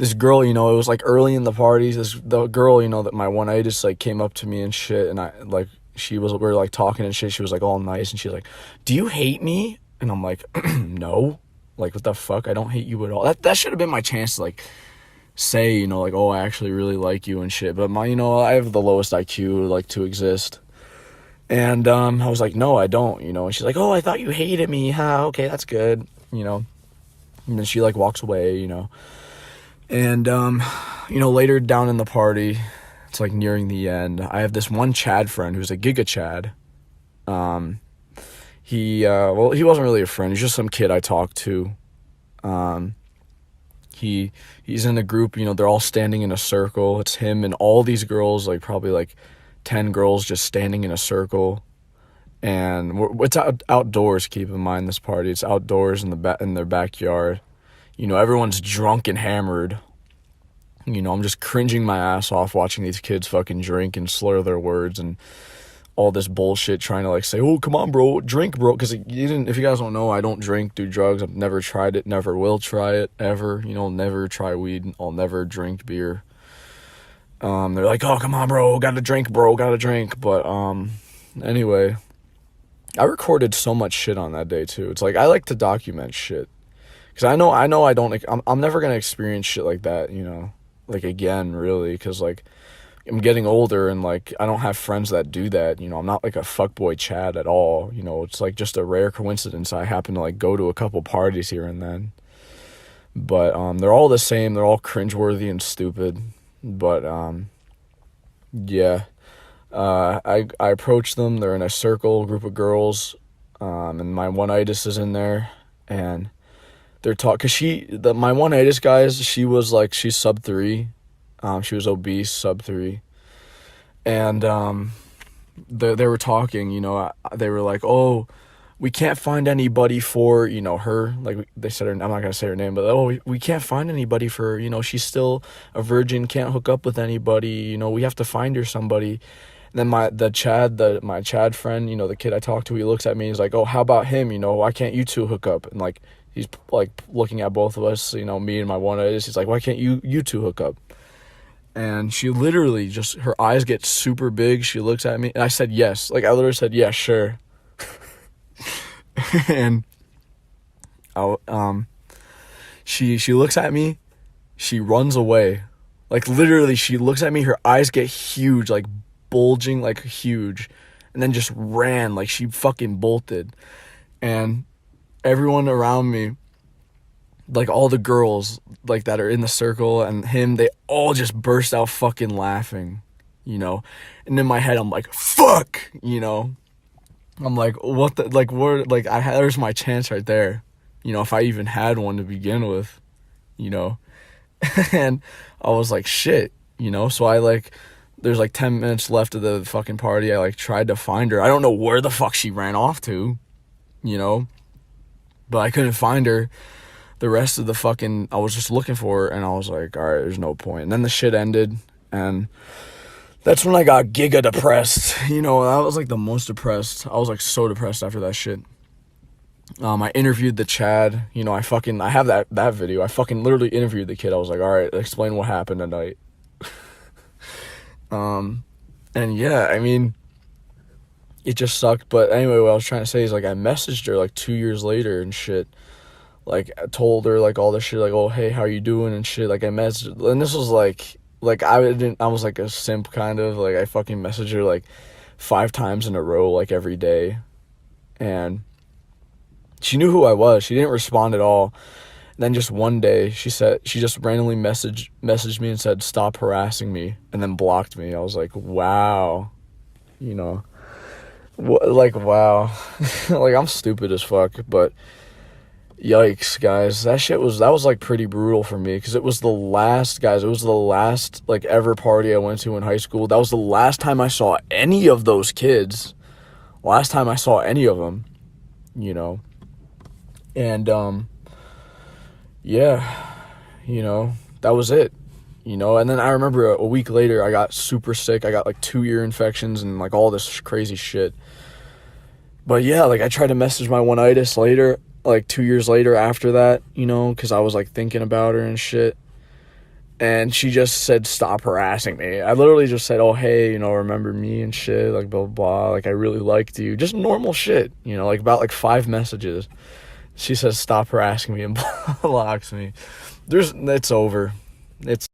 this girl, you know, it was like early in the parties. The girl, you know, that my one-itis like came up to me and shit, and I like we were like talking and shit. She was like all nice, and she's like, "Do you hate me?" And I'm like, "No, like what the fuck? I don't hate you at all." That should have been my chance to like say, you know, like, "Oh, I actually really like you" and shit. But you know, I have the lowest IQ like to exist. And I was like, "No, I don't," you know. And she's like, "Oh, I thought you hated me, huh? Okay, that's good," you know. And then she like walks away, you know. And you know, later down in the party, it's like nearing the end, I have this one Chad friend who's a Giga Chad. He wasn't really a friend, he's just some kid I talked to. He's in a group, you know, they're all standing in a circle. It's him and all these girls, like probably like 10 girls just standing in a circle. And it's outdoors, keep in mind, this party. It's outdoors in their backyard. You know, everyone's drunk and hammered. You know, I'm just cringing my ass off watching these kids fucking drink and slur their words and all this bullshit, trying to like say, "Oh, come on, bro, drink, bro." Because if you guys don't know, I don't drink, do drugs. I've never tried it, never will try it, ever. You know, never try weed. I'll never drink beer. They're like, "Oh, come on, bro, gotta drink, bro, gotta drink." But anyway, I recorded so much shit on that day too. It's like I like to document shit. Because I know I'm never going to experience shit like that, you know, like again, really. Because, like, I'm getting older and, like, I don't have friends that do that, you know. I'm not, like, a fuckboy Chad at all, you know. It's, like, just a rare coincidence. I happen to, like, go to a couple parties here and then. But they're all the same. They're all cringeworthy and stupid. But, yeah. I approach them. They're in a circle, group of girls. And my one-itis is in there. And they're talking, cause my one-itis guys, she's sub 3, she was obese, sub 3, and they were talking, you know, they were like, "Oh, we can't find anybody for, you know, her," like they said her, I'm not gonna say her name, but "Oh, we can't find anybody for, you know, she's still a virgin, can't hook up with anybody, you know, we have to find her somebody." And then my Chad friend, you know, the kid I talked to, he looks at me, he's like, "Oh, how about him, you know, why can't you two hook up?" And like he's like looking at both of us, you know, me and my one-itis. He's like, "Why can't you two hook up?" And she literally just, her eyes get super big. She looks at me and I said yes. Like I literally said, "Yeah, sure." And she looks at me, she runs away. Like literally she looks at me, her eyes get huge, like bulging, like huge, and then just ran, like she fucking bolted. And everyone around me, like all the girls like that are in the circle and him, they all just burst out fucking laughing, you know. And in my head I'm like, "Fuck," you know. I'm like, what the, like, where, like, there's my chance right there, you know, if I even had one to begin with, you know. And I was like, shit, you know. So I like, there's like 10 minutes left of the fucking party. I like tried to find her. I don't know where the fuck she ran off to, you know, but I couldn't find her. The rest of the fucking, I was just looking for her, and I was like, all right, there's no point. And then the shit ended, and that's when I got giga depressed. You know, I was like the most depressed. I was like so depressed after that shit. I interviewed the Chad, you know, I have that video. I fucking literally interviewed the kid. I was like, all right, explain what happened tonight. And yeah, I mean, it just sucked. But anyway, what I was trying to say is, like, I messaged her like 2 years later and shit. Like, I told her like all this shit, like, "Oh, hey, how you doing?" and shit. Like, I messaged, and this was like I was like a simp kind of, like, I fucking messaged her like 5 times in a row, like every day. And she knew who I was. She didn't respond at all. And then just one day, she just randomly messaged me and said, "Stop harassing me," and then blocked me. I was like, wow, you know, like, wow. Like, I'm stupid as fuck, but yikes, guys, that was like pretty brutal for me, because it was the last like ever party I went to in high school. That was the last time I saw any of those kids, last time I saw any of them, you know. And yeah, you know, that was it, you know. And then I remember a week later, I got super sick. I got like 2 ear infections and like all this crazy shit. But yeah, like, I tried to message my one-itis later, like 2 years later after that, you know, because I was like thinking about her and shit. And she just said, stop harassing me. I literally just said, oh, hey, remember me and shit, like, blah, blah, blah. Like, I really liked you. Just normal shit, like, about, like, 5 messages. She says, stop harassing me, and blocks me. It's over. It's